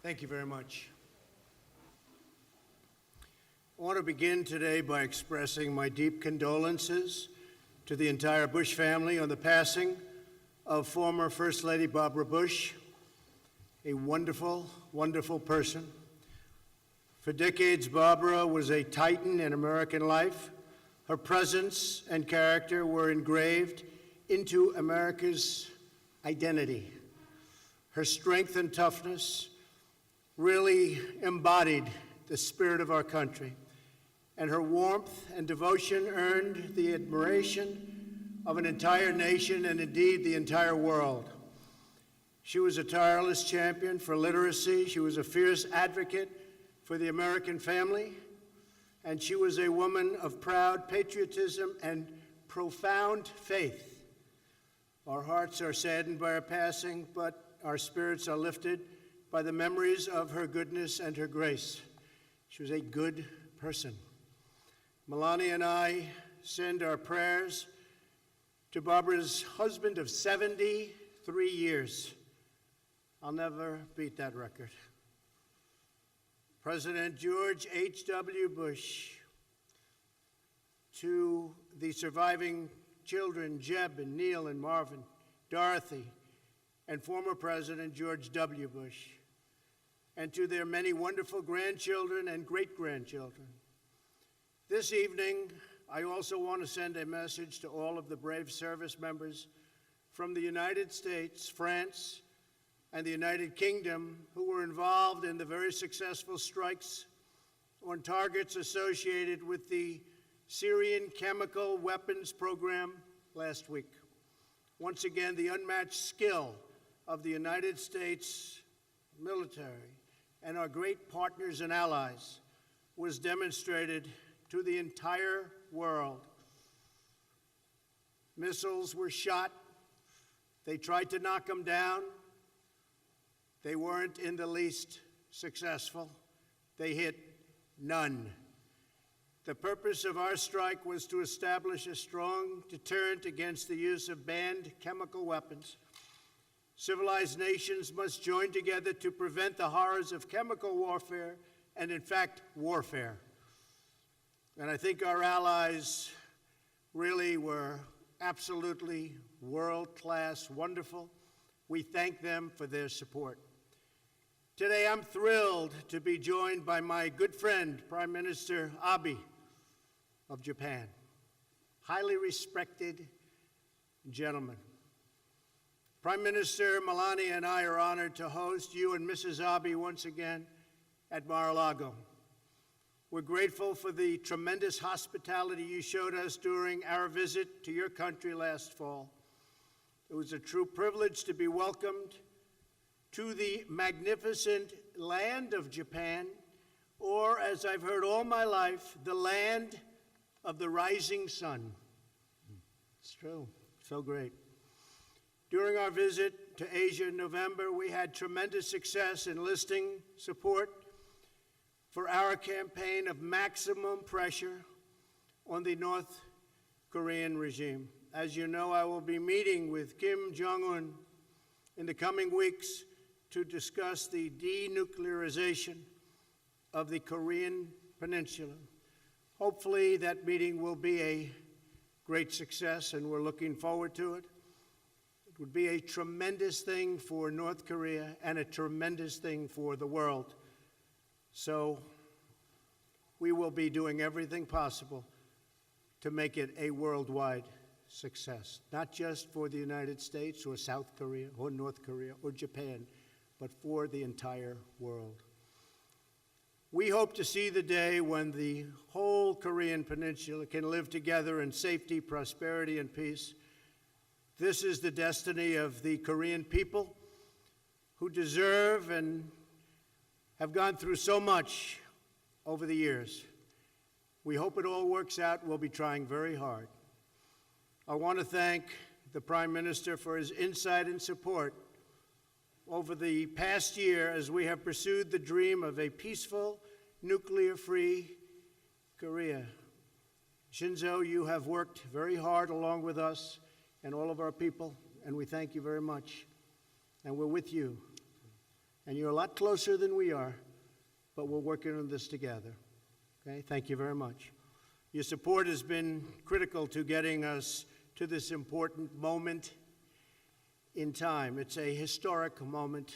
Thank you very much. I want to begin today by expressing my deep condolences to the entire Bush family on the passing of former First Lady Barbara Bush, a wonderful, wonderful person. For decades, Barbara was a titan in American life. Her presence and character were engraved into America's identity. Her strength and toughness really embodied the spirit of our country, and her warmth and devotion earned the admiration of an entire nation and indeed the entire world. She was a tireless champion for literacy. She was a fierce advocate for the American family, and she was a woman of proud patriotism and profound faith. Our hearts are saddened by her passing, but our spirits are lifted by the memories of her goodness and her grace. She was a good person. Melania and I send our prayers to Barbara's husband of 73 years. I'll never beat that record. President George H.W. Bush, to the surviving children, Jeb and Neil and Marvin, Dorothy, and former President George W. Bush, and to their many wonderful grandchildren and great-grandchildren. This evening, I also want to send a message to all of the brave service members from the United States, France, and the United Kingdom who were involved in the very successful strikes on targets associated with the Syrian chemical weapons program last week. Once again, the unmatched skill of the United States military and our great partners and allies was demonstrated to the entire world. Missiles were shot. They tried to knock them down. They weren't in the least successful. They hit none. The purpose of our strike was to establish a strong deterrent against the use of banned chemical weapons. Civilized nations must join together to prevent the horrors of chemical warfare and, in fact, warfare. And I think our allies really were absolutely world-class, wonderful. We thank them for their support. Today, I'm thrilled to be joined by my good friend, Prime Minister Abe of Japan. Highly respected gentleman. Prime Minister Melania and I are honored to host you and Mrs. Abe once again at Mar-a-Lago. We're grateful for the tremendous hospitality you showed us during our visit to your country last fall. It was a true privilege to be welcomed to the magnificent land of Japan, or, as I've heard all my life, the land of the rising sun. It's true. So great. During our visit to Asia in November, we had tremendous success enlisting support for our campaign of maximum pressure on the North Korean regime. As you know, I will be meeting with Kim Jong-un in the coming weeks to discuss the denuclearization of the Korean Peninsula. Hopefully that meeting will be a great success, and we're looking forward to it. It would be a tremendous thing for North Korea and a tremendous thing for the world. So we will be doing everything possible to make it a worldwide success, not just for the United States or South Korea or North Korea or Japan, but for the entire world. We hope to see the day when the whole Korean Peninsula can live together in safety, prosperity, and peace. This is the destiny of the Korean people, who deserve and have gone through so much over the years. We hope it all works out. We'll be trying very hard. I want to thank the Prime Minister for his insight and support over the past year as we have pursued the dream of a peaceful, nuclear-free Korea. Shinzō, you have worked very hard along with us and all of our people, and we thank you very much. And we're with you. And you're a lot closer than we are, but we're working on this together. Okay? Thank you very much. Your support has been critical to getting us to this important moment in time. It's a historic moment,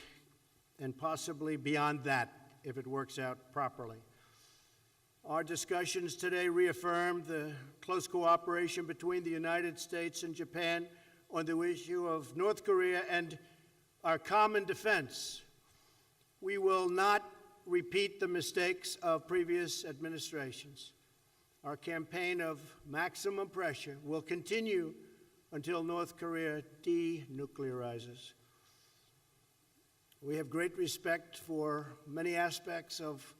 and possibly beyond that, if it works out properly. Our discussions today reaffirm the close cooperation between the United States and Japan on the issue of North Korea and our common defense. We will not repeat the mistakes of previous administrations. Our campaign of maximum pressure will continue until North Korea denuclearizes. We have great respect for many aspects of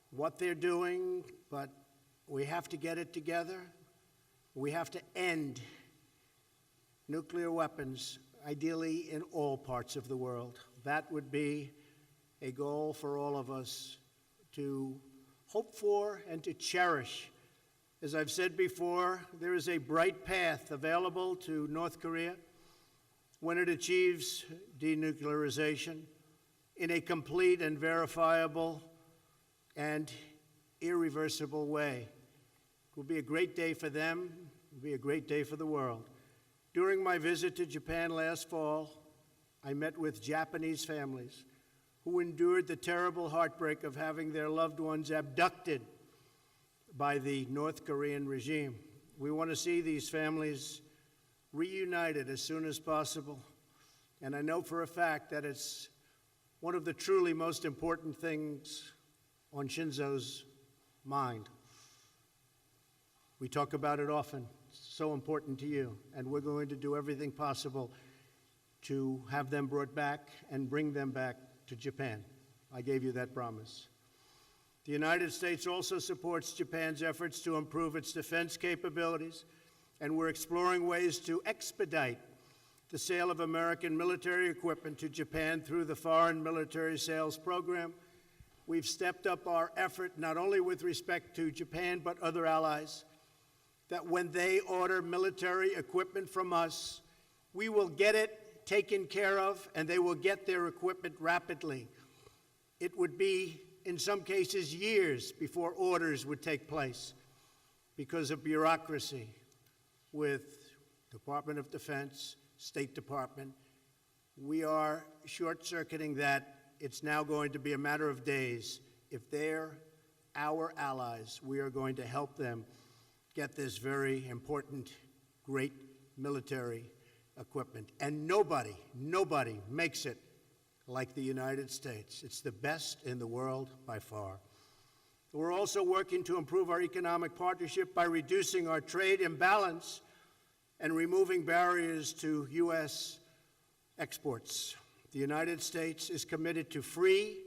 what they're doing, but we have to get it together. We have to end nuclear weapons, ideally in all parts of the world. That would be a goal for all of us to hope for and to cherish. As I've said before, there is a bright path available to North Korea when it achieves denuclearization in a complete and verifiable and irreversible way. It will be a great day for them. It will be a great day for the world. During my visit to Japan last fall, I met with Japanese families who endured the terrible heartbreak of having their loved ones abducted by the North Korean regime. We want to see these families reunited as soon as possible. And I know for a fact that it's one of the truly most important things on Shinzō's mind. We talk about it often. It's so important to you. And we're going to do everything possible to have them brought back and bring them back to Japan. I gave you that promise. The United States also supports Japan's efforts to improve its defense capabilities, and we're exploring ways to expedite the sale of American military equipment to Japan through the Foreign Military Sales Program. We've stepped up our effort not only with respect to Japan but other allies, that when they order military equipment from us, we will get it taken care of and they will get their equipment rapidly. It would be, in some cases, years before orders would take place because of bureaucracy with Department of Defense, State Department. We are short-circuiting that. It's now going to be a matter of days. If they're our allies, we are going to help them get this very important, great military equipment. And nobody makes it like the United States. It's the best in the world by far. We're also working to improve our economic partnership by reducing our trade imbalance and removing barriers to U.S. exports. The United States is committed to free,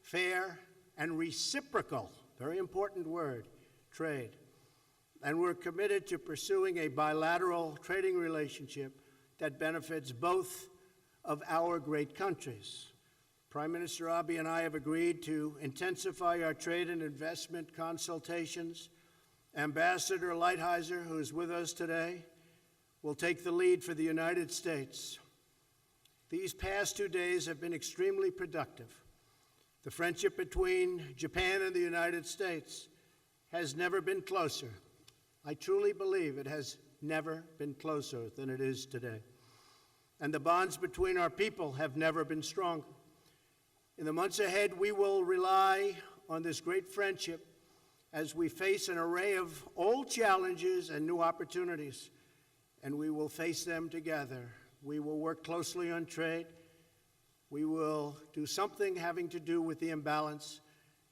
fair, and reciprocal, very important word, trade. And we're committed to pursuing a bilateral trading relationship that benefits both of our great countries. Prime Minister Abe and I have agreed to intensify our trade and investment consultations. Ambassador Lighthizer, who is with us today, will take the lead for the United States. These past 2 days have been extremely productive. The friendship between Japan and the United States has never been closer. I truly believe it has never been closer than it is today. And the bonds between our people have never been stronger. In the months ahead, we will rely on this great friendship as we face an array of old challenges and new opportunities, and we will face them together. We will work closely on trade. We will do something having to do with the imbalance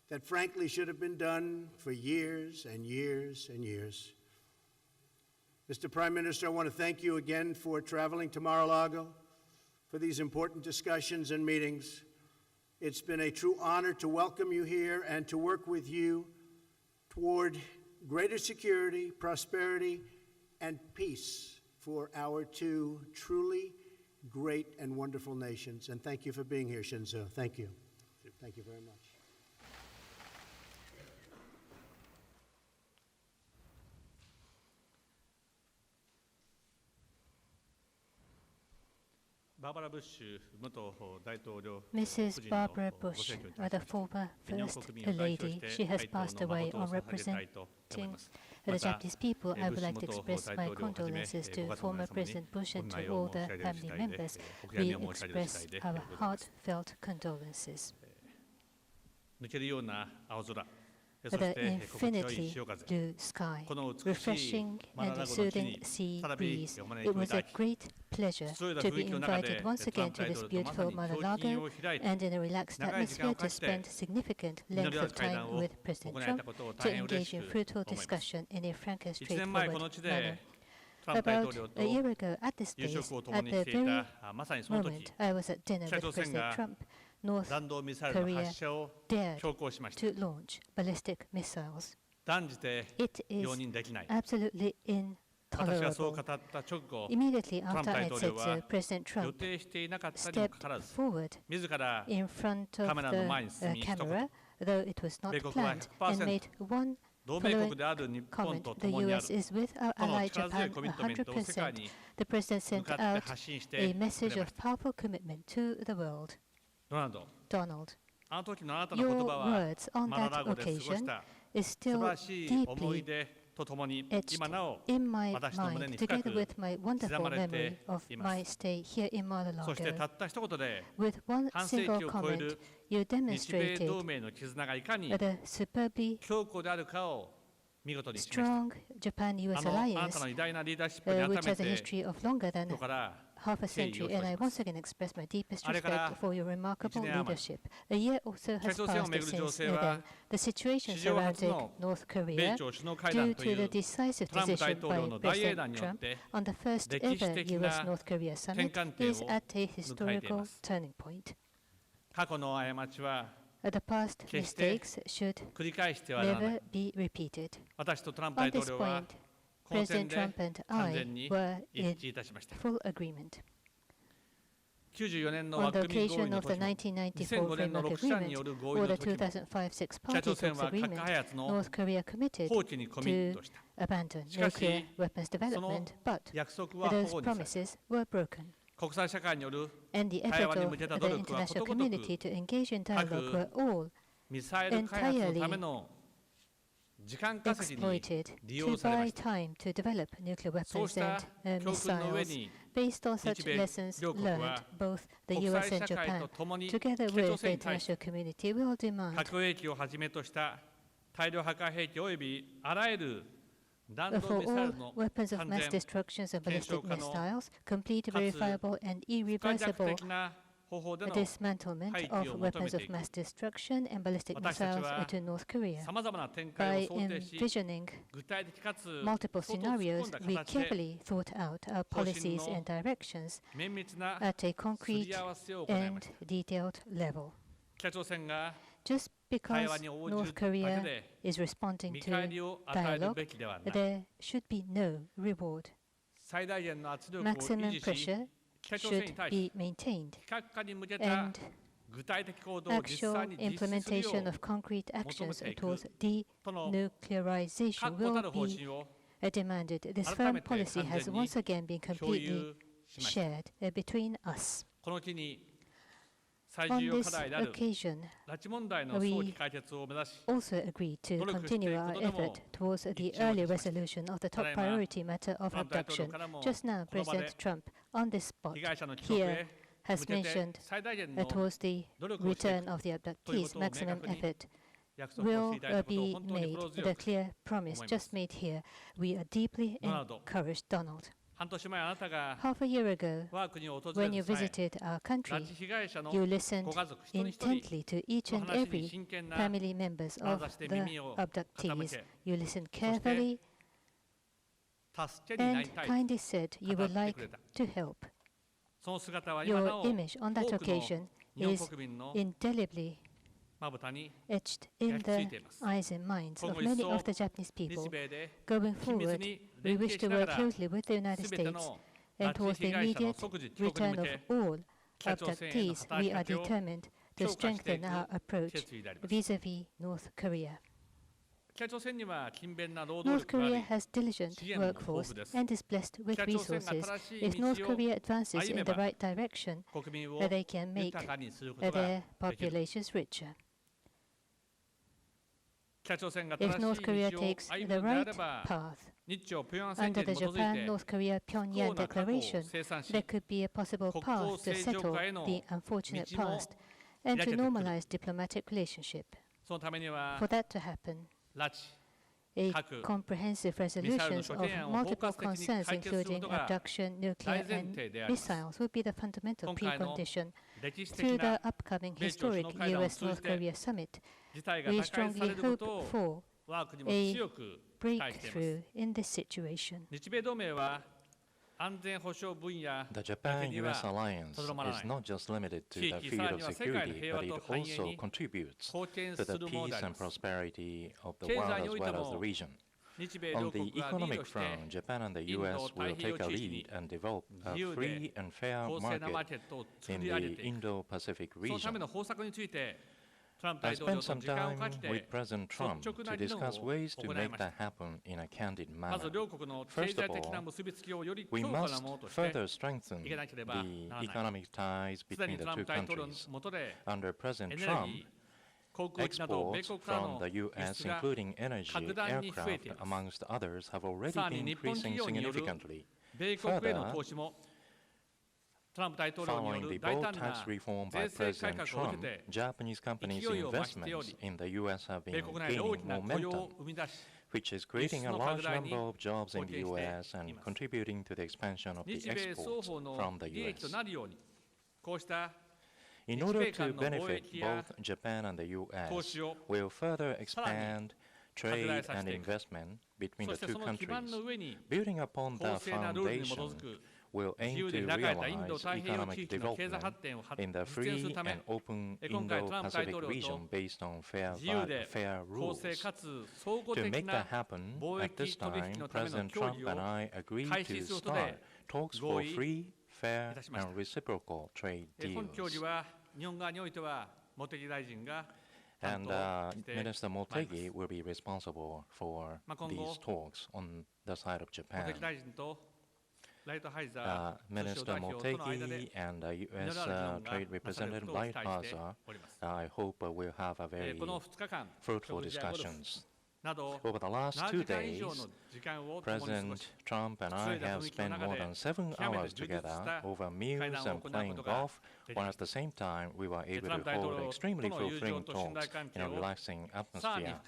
that frankly should have been done for years and years and years. Mr. Prime Minister, I want to thank you again for traveling to Mar-a-Lago for these important discussions and meetings. It's been a true honor to welcome you here and to work with you toward greater security, prosperity, and peace for our two truly great and wonderful nations. And thank you for being here, Shinzō. Thank you. Thank you very much. Mrs. Barbara Bush, the former First Lady, she has passed away. On representing the Japanese people, I would like to express my condolences to former President Bush and to all the family members. We express our heartfelt condolences. The infinitely blue sky, refreshing and soothing sea breeze. It was a great pleasure to be invited once again to this beautiful Mar-a-Lago and in a relaxed atmosphere to spend significant length of time with President Trump to engage in fruitful discussion in a frank and straightforward manner. About a year ago at this place, at the very moment I was at dinner with President Trump, North Korea dared to launch ballistic missiles. It is absolutely intolerable. Immediately after I said so, President Trump stepped forward in front of the camera, though it was not planned, and made one following comment. The U.S. is with our ally Japan 100%. The President sent out a message of powerful commitment to the world. Donald, your words on that occasion is still deeply etched in my mind, together with my wonderful memory of my stay here in Mar-a-Lago. With one single comment, you demonstrated the superbly strong Japan-US alliance, which has a history of longer than half a century, and I once again express my deepest respect for your remarkable leadership. A year or so has passed since then. The situation surrounding North Korea, due to the decisive decision by President Trump on the first ever U.S.-North Korea summit, is at a historical turning point. The past mistakes should never be repeated. On this point, President Trump and I were in full agreement. On the occasion of the 1994 Framework Agreement or the 2005 Six-Party Talks Agreement, North Korea committed to abandon nuclear weapons development, but those promises were broken. And the effort of the international community to engage in dialogue were all entirely exploited to buy time to develop nuclear weapons and missiles. Based on such lessons learned, both the U.S. and Japan, together with the international community, will demand for all weapons of mass destruction and ballistic missiles, complete, verifiable, and irreversible dismantlement of weapons of mass destruction and ballistic missiles to North Korea. By envisioning multiple scenarios, we carefully thought out our policies and directions at a concrete and detailed level. Just because North Korea is responding to dialogue, there should be no reward. Maximum pressure should be maintained, and actual implementation of concrete actions towards denuclearization will be demanded. This firm policy has once again been completely shared between us. On this occasion, we also agreed to continue our effort towards the early resolution of the top priority matter of abduction. Just now, President Trump, on this spot here, has mentioned towards the return of the abductees, maximum effort will be made. The clear promise just made here. We are deeply encouraged, Donald. Half a year ago, when you visited our country, you listened intently to each and every family members of the abductees. You listened carefully and kindly said you would like to help. Your image on that occasion is indelibly etched in the eyes and minds of many of the Japanese people. Going forward, we wish to work closely with the United States, and towards the immediate return of all abductees, we are determined to strengthen our approach vis-à-vis North Korea. North Korea has diligent workforce and is blessed with resources. If North Korea advances in the right direction, they can make their populations richer. If North Korea takes the right path, under the Japan-North Korea Pyongyang Declaration, there could be a possible path to settle the unfortunate past and to normalize diplomatic relationship. For that to happen, a comprehensive resolution of multiple concerns, including abduction, nuclear, and missiles, would be the fundamental precondition. Through the upcoming historic U.S.-North Korea summit, we strongly hope for a breakthrough in this situation. The Japan-US alliance is not just limited to the field of security, but it also contributes to the peace and prosperity of the world as well as the region. On the economic front, Japan and the US will take a lead and develop a free and fair market in the Indo-Pacific region. I spent some time with President Trump to discuss ways to make that happen in a candid manner. First of all, we must further strengthen the economic ties between the two countries. Under President Trump, exports from the U.S., including energy, aircraft, amongst others, have already been increasing significantly. Further, following the bold tax reform by President Trump, Japanese companies' investments in the U.S. have been gaining momentum, which is creating a large number of jobs in the U.S. and contributing to the expansion of the exports from the U.S. In order to benefit both Japan and the U.S., we'll further expand trade and investment between the two countries. Building upon that foundation, will aim to realize economic development in the free and open Indo-Pacific region based on fair rules. To make that happen, at this time, President Trump and I agreed to start talks for free, fair, and reciprocal trade deals. And Minister Motegi will be responsible for these talks on the side of Japan. Minister Motegi and U.S. Trade Representative Lighthizer, I hope we'll have a very fruitful discussions. Over the last 2 days, President Trump and I have spent more than 7 hours together over meals and playing golf, while at the same time we were able to hold extremely fulfilling talks in a relaxing atmosphere.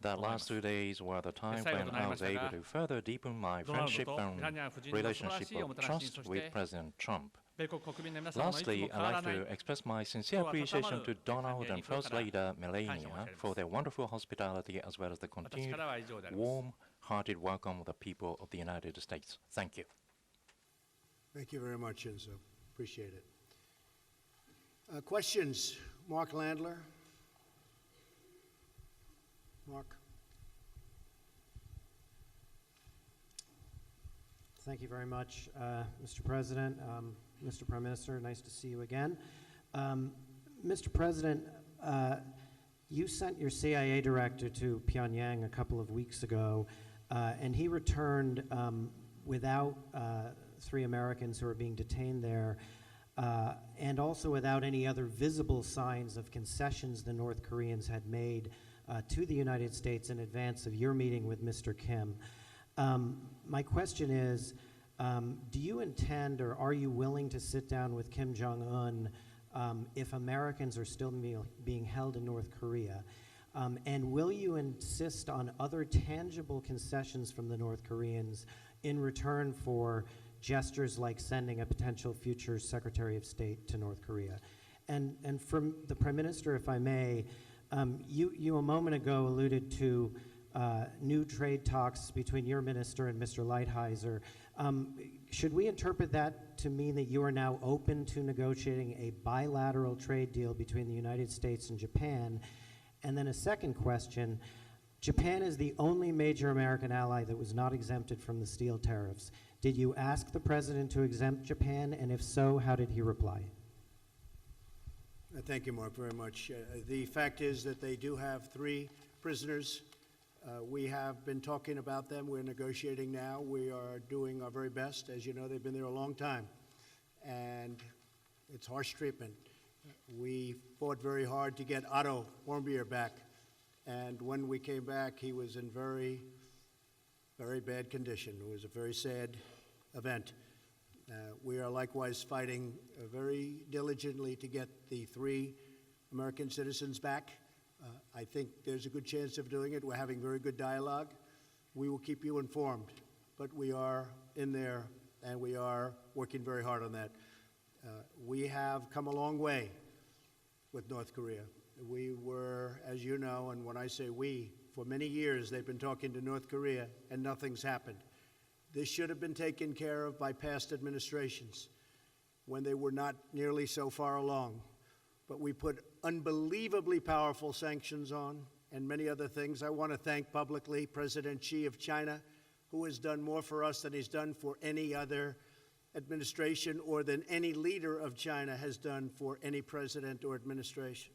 The last 2 days were the time when I was able to further deepen my friendship and relationship of trust with President Trump. Lastly, I'd like to express my sincere appreciation to Donald and First Lady Melania for their wonderful hospitality as well as the continued warm-hearted welcome of the people of the United States. Thank you. Thank you very much, Shinzō. Appreciate it. Questions? Mark Landler. Mark. Thank you very much, Mr. President. Mr. Prime Minister, nice to see you again. Mr. President, you sent your CIA director to Pyongyang a couple of weeks ago, and he returned without 3 Americans who are being detained there, and also without any other visible signs of concessions the North Koreans had made to the United States in advance of your meeting with Mr. Kim. My question is, do you intend or are you willing to sit down with Kim Jong-un if Americans are still being held in North Korea? And will you insist on other tangible concessions from the North Koreans in return for gestures like sending a potential future Secretary of State to North Korea? And from the Prime Minister, if I may, you a moment ago alluded to new trade talks between your minister and Mr. Lighthizer. Should we interpret that to mean that you are now open to negotiating a bilateral trade deal between the United States and Japan? And then a second question, Japan is the only major American ally that was not exempted from the steel tariffs. Did you ask the President to exempt Japan, and if so, how did he reply? Thank you, Mark, very much. The fact is that they do have 3 prisoners. We have been talking about them. We're negotiating now. We are doing our very best. As you know, they've been there a long time, and it's harsh treatment. We fought very hard to get Otto Warmbier back, and when we came back, he was in very, very bad condition. It was a very sad event. We are likewise fighting very diligently to get the 3 American citizens back. I think there's a good chance of doing it. We're having very good dialogue. We will keep you informed, but we are in there and we are working very hard on that. We have come a long way with North Korea. We were, as you know, and when I say we, for many years they've been talking to North Korea and nothing's happened. This should have been taken care of by past administrations when they were not nearly so far along. But we put unbelievably powerful sanctions on and many other things. I want to thank publicly President Xi of China, who has done more for us than he's done for any other administration or than any leader of China has done for any president or administration.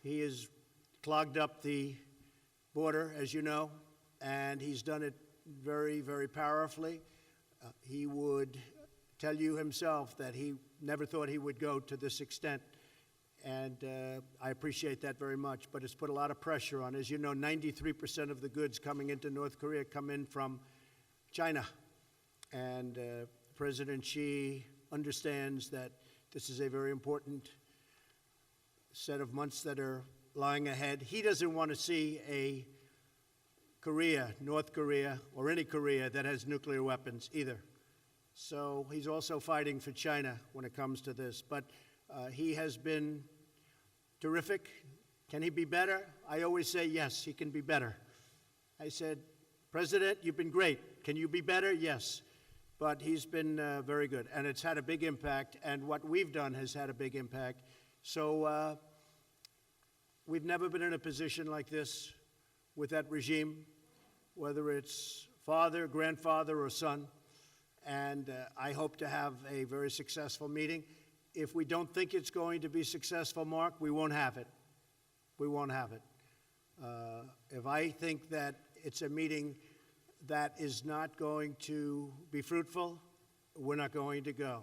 He has clogged up the border, as you know, and he's done it very, very powerfully. He would tell you himself that he never thought he would go to this extent. And I appreciate that very much, but it's put a lot of pressure on. As you know, 93% of the goods coming into North Korea come in from China. And President Xi understands that this is a very important set of months that are lying ahead. He doesn't want to see a Korea, North Korea, or any Korea that has nuclear weapons either. So he's also fighting for China when it comes to this. But he has been terrific. Can he be better? I always say, yes, he can be better. I said, President, you've been great. Can you be better? Yes. But he's been very good, and it's had a big impact, and what we've done has had a big impact. So we've never been in a position like this with that regime, whether it's father, grandfather, or son, and I hope to have a very successful meeting. If we don't think it's going to be successful, Mark, we won't have it. We won't have it. If I think that it's a meeting that is not going to be fruitful, we're not going to go.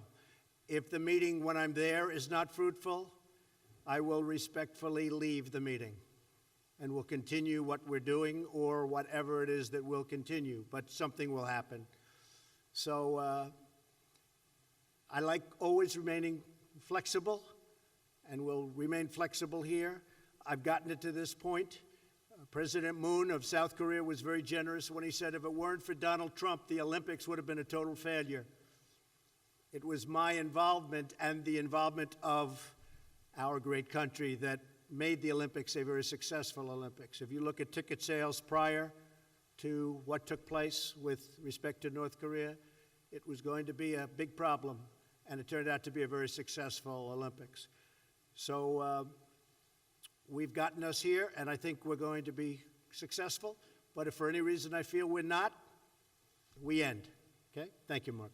If the meeting, when I'm there, is not fruitful, I will respectfully leave the meeting and we'll continue what we're doing or whatever it is that we'll continue, but something will happen. So I like always remaining flexible, and will remain flexible here. I've gotten it to this point. President Moon of South Korea was very generous when he said if it weren't for Donald Trump, the Olympics would have been a total failure. It was my involvement and the involvement of our great country that made the Olympics a very successful Olympics. If you look at ticket sales prior to what took place with respect to North Korea, it was going to be a big problem, and it turned out to be a very successful Olympics. So we've gotten us here, and I think we're going to be successful. But if for any reason I feel we're not, we end. Okay? Thank you, Mark.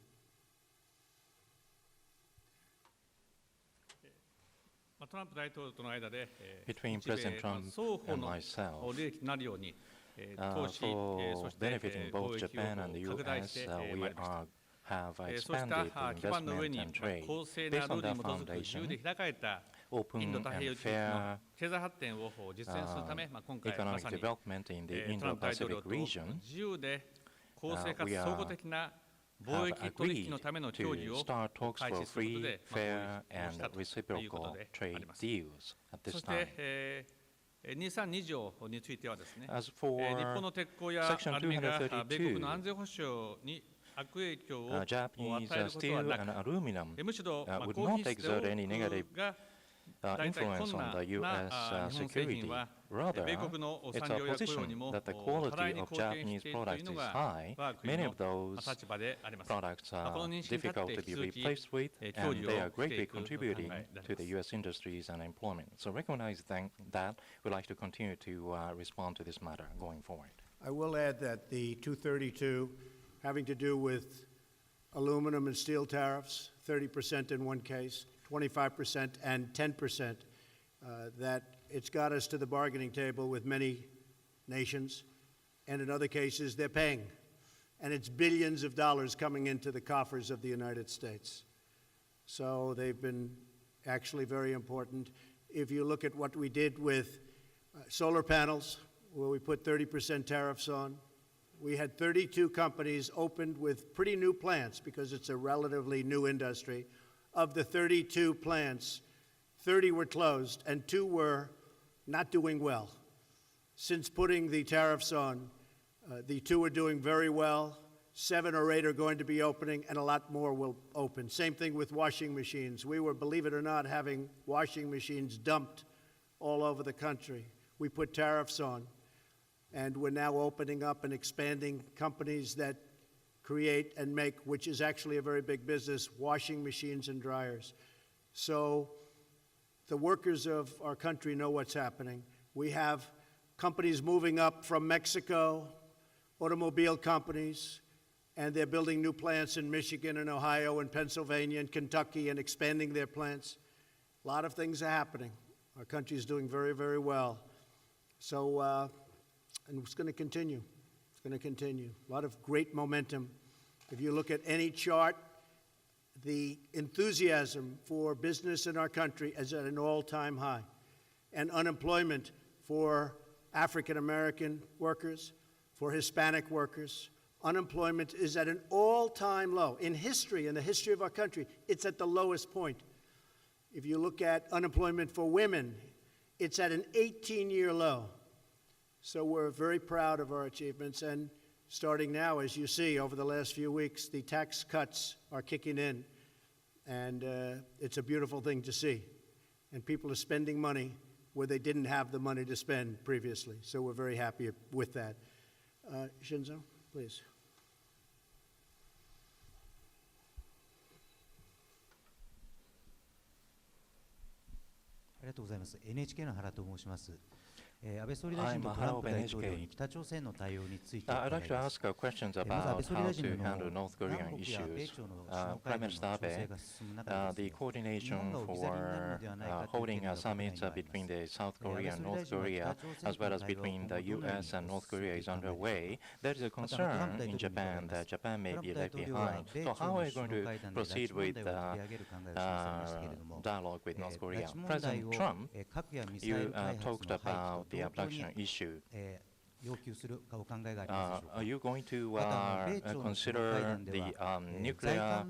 Between President Trump and myself, for benefiting both Japan and the U.S., we have expanded investment and trade. Based on that foundation, open and fair economic development in the Indo-Pacific region, we have agreed to start talks for free, fair, and reciprocal trade deals at this time. As for Section 232, Japanese steel and aluminum would not exert any negative influence on the U.S. security. Rather, it's our position that the quality of Japanese products is high. Many of those products are difficult to be replaced with, and they are greatly contributing to the U.S. industries and employment. So recognizing that, we'd like to continue to respond to this matter going forward. I will add that the 232 having to do with aluminum and steel tariffs, 30% in one case, 25% and 10% that it's got us to the bargaining table with many nations, and in other cases, they're paying. And it's billions of dollars coming into the coffers of the United States. So they've been actually very important. If you look at what we did with solar panels, where we put 30% tariffs on, we had 32 companies opened with pretty new plants because it's a relatively new industry. Of the 32 plants, 30 were closed and 2 were not doing well. Since putting the tariffs on, the 2 are doing very well. 7 or 8 are going to be opening, and a lot more will open. Same thing with washing machines. We were, believe it or not, having washing machines dumped all over the country. We put tariffs on, and we're now opening up and expanding companies that create and make, which is actually a very big business, washing machines and dryers. So the workers of our country know what's happening. We have companies moving up from Mexico, automobile companies, and they're building new plants in Michigan and Ohio and Pennsylvania and Kentucky and expanding their plants. A lot of things are happening. Our country is doing very, very well. So, and it's going to continue. It's going to continue. A lot of great momentum. If you look at any chart, the enthusiasm for business in our country is at an all-time high. And unemployment for African American workers, for Hispanic workers, unemployment is at an all-time low. In history, in the history of our country, it's at the lowest point. If you look at unemployment for women, it's at an 18-year low. So we're very proud of our achievements, and starting now, as you see, over the last few weeks, the tax cuts are kicking in, and it's a beautiful thing to see. And people are spending money where they didn't have the money to spend previously. So we're very happy with that. Shinzō, please. ありがとうございます。NHK の原と申します。安倍総理大臣とトランプ大統領に北朝鮮の対応について I'd like to ask questions about how to handle North Korean issues. Prime Minister Abe, the coordination for holding a summit between the South Korea and North Korea, as well as between the U.S. and North Korea, is underway. There is a concern in Japan that Japan may be left behind. So how are you going to proceed with dialogue with North Korea? President Trump, you talked about the abduction issue. Are you going to consider the nuclear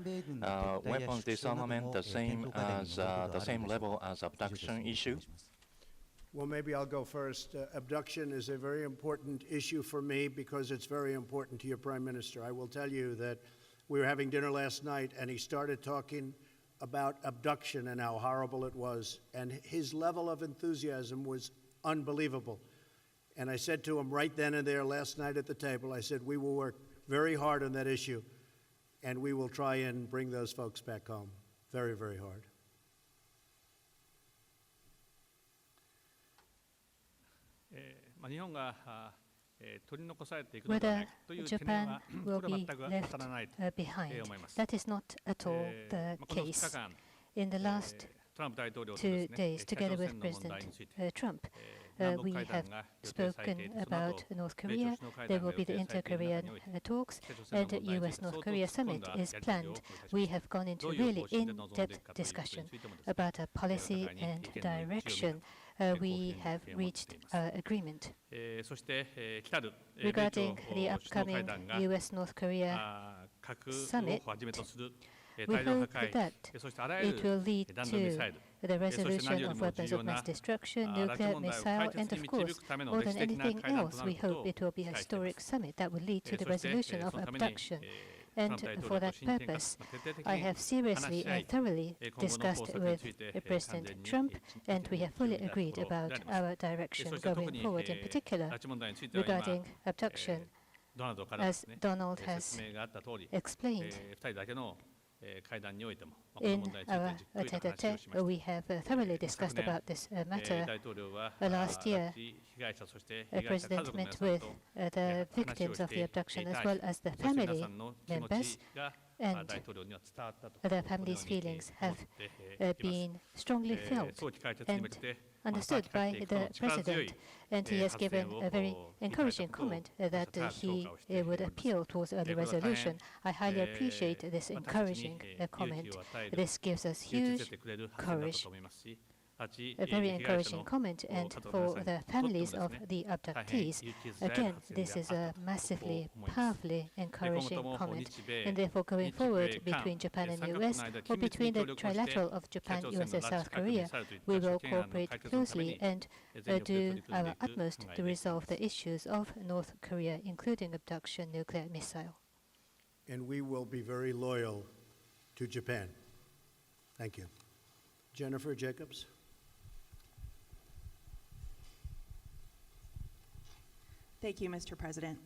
weapons disarmament the same level as abduction issue? Well, maybe I'll go first. Abduction is a very important issue for me because it's very important to your Prime Minister. I will tell you that we were having dinner last night, and he started talking about abduction and how horrible it was, and his level of enthusiasm was unbelievable. And I said to him right then and there last night at the table, I said, we will work very hard on that issue, and we will try and bring those folks back home. Very, very hard. Whether Japan will be left behind, that is not at all the case. In the last 2 days, together with President Trump, we have spoken about North Korea. There will be the inter-Korean talks, and the U.S.-North Korea summit is planned. We have gone into really in-depth discussion about our policy and direction. We have reached agreement. Regarding the upcoming U.S.-North Korea summit, we hope that it will lead to the resolution of weapons of mass destruction, nuclear, missile, and of course, more than anything else, we hope it will be a historic summit that will lead to the resolution of abduction. And for that purpose, I have seriously and thoroughly discussed with President Trump, and we have fully agreed about our direction going forward, in particular regarding abduction. As Donald has explained, in our tete-a-tete, we have thoroughly discussed about this matter. Last year, the President met with the victims of the abduction as well as the family members, and the family's feelings have been strongly felt. And understood by the President, and he has given a very encouraging comment that he would appeal towards early resolution. I highly appreciate this encouraging comment. This gives us huge courage. A very encouraging comment, and for the families of the abductees, again, this is a massively, powerfully encouraging comment, and therefore going forward between Japan and US, or between the trilateral of Japan, US, and South Korea, we will cooperate closely and do our utmost to resolve the issues of North Korea, including abduction, nuclear missile. And we will be very loyal to Japan. Thank you. Jennifer Jacobs. Thank you, Mr. President.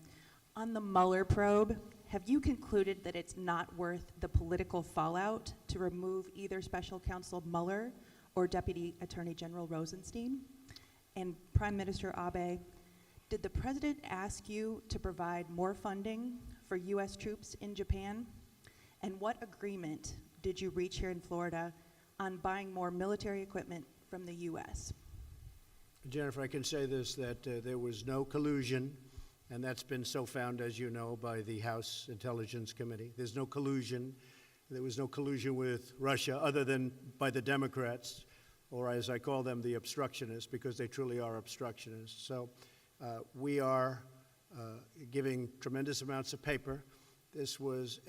On the Mueller probe, have you concluded that it's not worth the political fallout to remove either Special Counsel Mueller or Deputy Attorney General Rosenstein? And Prime Minister Abe, did the President ask you to provide more funding for U.S. troops in Japan? And what agreement did you reach here in Florida on buying more military equipment from the U.S.? Jennifer, I can say this, that there was no collusion, and that's been so found, as you know, by the House Intelligence Committee. There's no collusion. There was no collusion with Russia other than by the Democrats, or as I call them, the obstructionists, because they truly are obstructionists. So we are giving tremendous amounts of paper. This was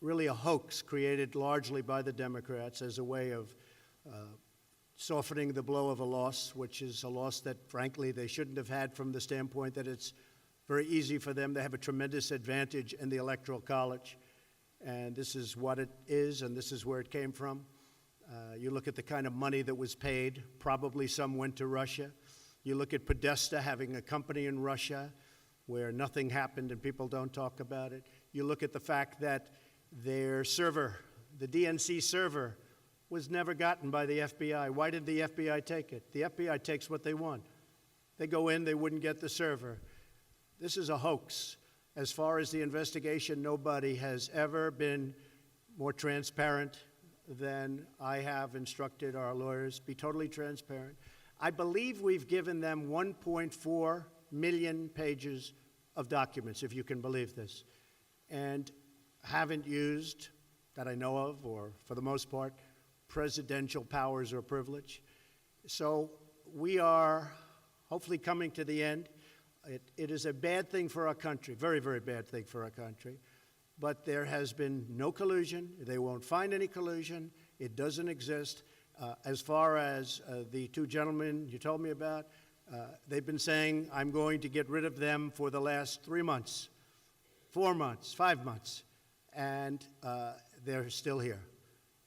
really a hoax created largely by the Democrats as a way of softening the blow of a loss, which is a loss that, frankly, they shouldn't have had from the standpoint that it's very easy for them. They have a tremendous advantage in the Electoral College, and this is what it is, and this is where it came from. You look at the kind of money that was paid. Probably some went to Russia. You look at Podesta having a company in Russia where nothing happened and people don't talk about it. You look at the fact that their server, the DNC server, was never gotten by the FBI. Why did the FBI take it? The FBI takes what they want. They go in, they wouldn't get the server. This is a hoax. As far as the investigation, nobody has ever been more transparent than I have instructed our lawyers. Be totally transparent. I believe we've given them 1.4 million pages of documents, if you can believe this, and haven't used, that I know of, or for the most part, presidential powers or privilege. So we are hopefully coming to the end. It is a bad thing for our country, very, very bad thing for our country. But there has been no collusion. They won't find any collusion. It doesn't exist. As far as the two gentlemen you told me about, they've been saying, I'm going to get rid of them for the last 3 months, 4 months, 5 months, and they're still here.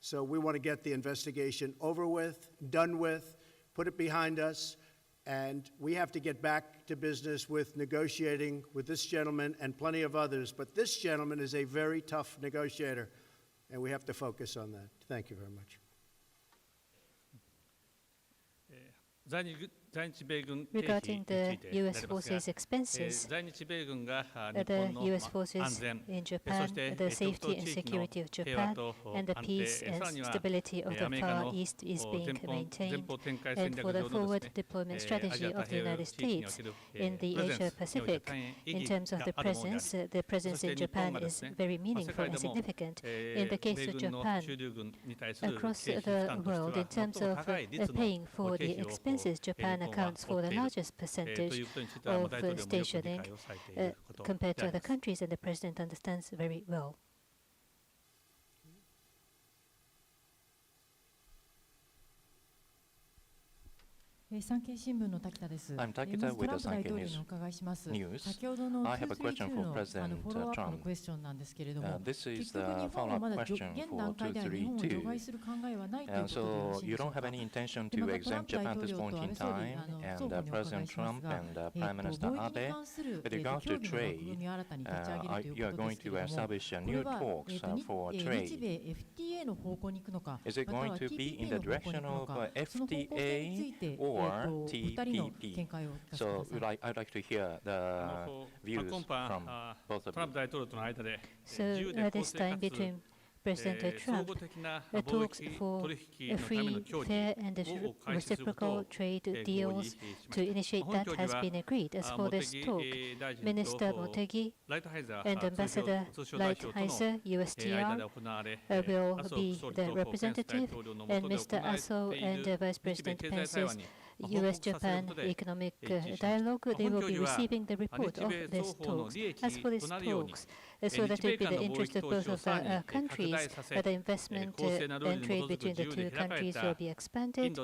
So we want to get the investigation over with, done with, put it behind us, and we have to get back to business with negotiating with this gentleman and plenty of others. But this gentleman is a very tough negotiator, and we have to focus on that. Thank you very much. Regarding the U.S. forces expenses, the U.S. forces in Japan, the safety and security of Japan, and the peace and stability of the Far East is being maintained. And for the forward deployment strategy of the United States in the Asia-Pacific, in terms of the presence in Japan is very meaningful and significant. In the case of Japan, across the world, in terms of paying for the expenses, Japan accounts for the largest percentage of stationing compared to other countries, and the President understands very well. I'm Takita with the Sankei News. I have a question for President Trump. This is the follow-up question for 232. And so you don't have any intention to exempt Japan at this point in time, and President Trump and Prime Minister Abe, with regard to trade, you are going to establish new talks for trade. Is it going to be in the direction of FTA or TPP? So I'd like to hear the views from both of you. So at this time, between President Trump talks for free, fair, and reciprocal trade deals to initiate that has been agreed. As for this talk, Minister Motegi and Ambassador Lighthizer, USTR, will be the representative, and Mr. Aso and Vice President Pence's U.S.-Japan economic dialogue, they will be receiving the report of these talks. As for these talks, so that it will be the interest of both of the countries, the investment and trade between the two countries will be expanded,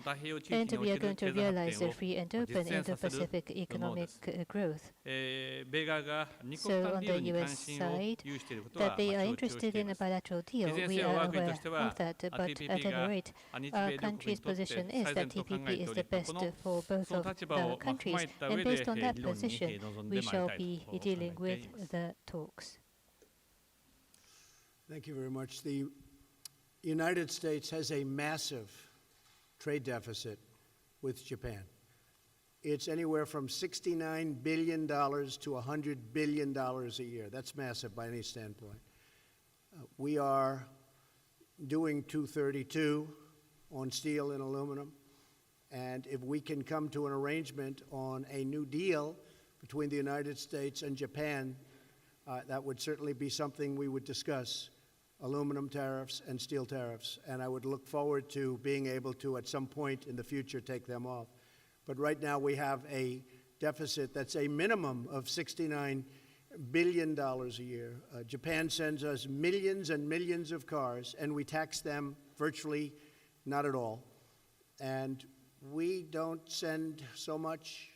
and we are going to realize a free and open Indo-Pacific economic growth. So on the U.S. side, that they are interested in a bilateral deal, we are aware of that, but at any rate, our country's position is that TPP is the best for both of the countries, and based on that position, we shall be dealing with the talks. Thank you very much. The United States has a massive trade deficit with Japan. It's anywhere from $69 billion to $100 billion a year. That's massive by any standpoint. We are doing 232 on steel and aluminum. And if we can come to an arrangement on a new deal between the United States and Japan, that would certainly be something we would discuss, aluminum tariffs and steel tariffs. And I would look forward to being able to, at some point in the future, take them off. But right now we have a deficit that's a minimum of $69 billion a year. Japan sends us millions and millions of cars, and we tax them virtually not at all. And we don't send so much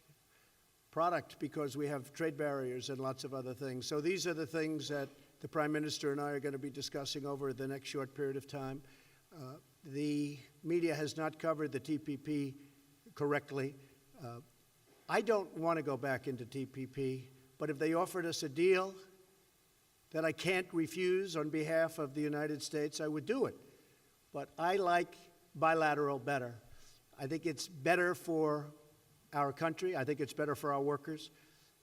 product because we have trade barriers and lots of other things. So these are the things that the Prime Minister and I are going to be discussing over the next short period of time. The media has not covered the TPP correctly. I don't want to go back into TPP, but if they offered us a deal that I can't refuse on behalf of the United States, I would do it. But I like bilateral better. I think it's better for our country. I think it's better for our workers.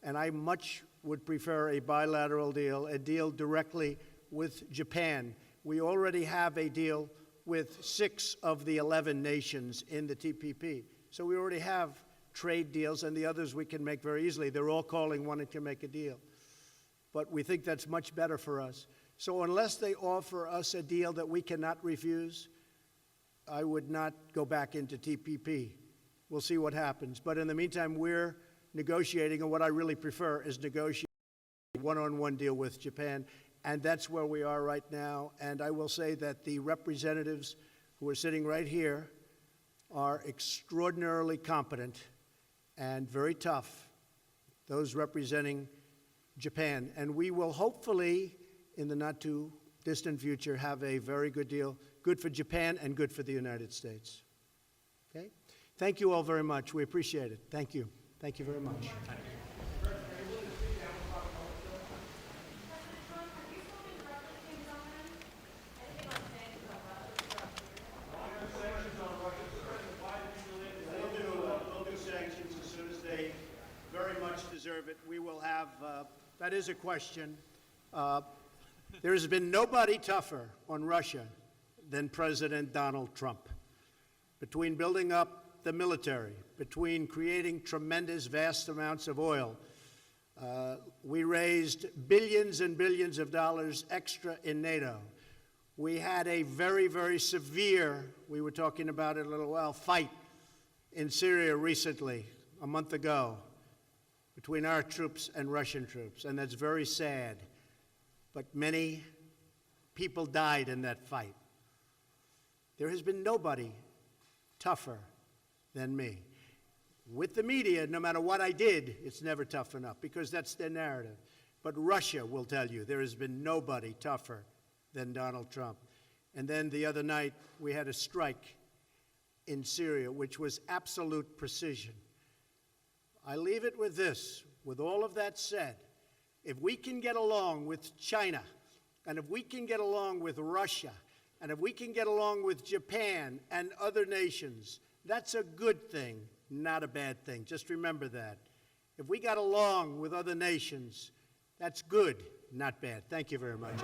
And I much would prefer a bilateral deal, a deal directly with Japan. We already have a deal with 6 of the 11 nations in the TPP. So we already have trade deals, and the others we can make very easily. They're all calling wanting to make a deal. But we think that's much better for us. So unless they offer us a deal that we cannot refuse, I would not go back into TPP. We'll see what happens. But in the meantime, we're negotiating, and what I really prefer is negotiating a one-on-one deal with Japan, and that's where we are right now. And I will say that the representatives who are sitting right here are extraordinarily competent and very tough, those representing Japan. And we will hopefully, in the not-too-distant future, have a very good deal, good for Japan and good for the United States. Okay? Thank you all very much. We appreciate it. Thank you. Thank you very much. We will have, that is a question. There has been nobody tougher on Russia than President Donald Trump. Between building up the military, between creating tremendous, vast amounts of oil, we raised billions and billions of dollars extra in NATO. We had a very, very severe, we were talking about it a little while, fight in Syria recently, a month ago, between our troops and Russian troops, and that's very sad. But many people died in that fight. There has been nobody tougher than me. With the media, no matter what I did, it's never tough enough, because that's their narrative. But Russia will tell you there has been nobody tougher than Donald Trump. And then the other night, we had a strike in Syria, which was absolute precision. I leave it with this. With all of that said, if we can get along with China, and if we can get along with Russia, and if we can get along with Japan and other nations, that's a good thing, not a bad thing. Just remember that. If we got along with other nations, that's good, not bad. Thank you very much.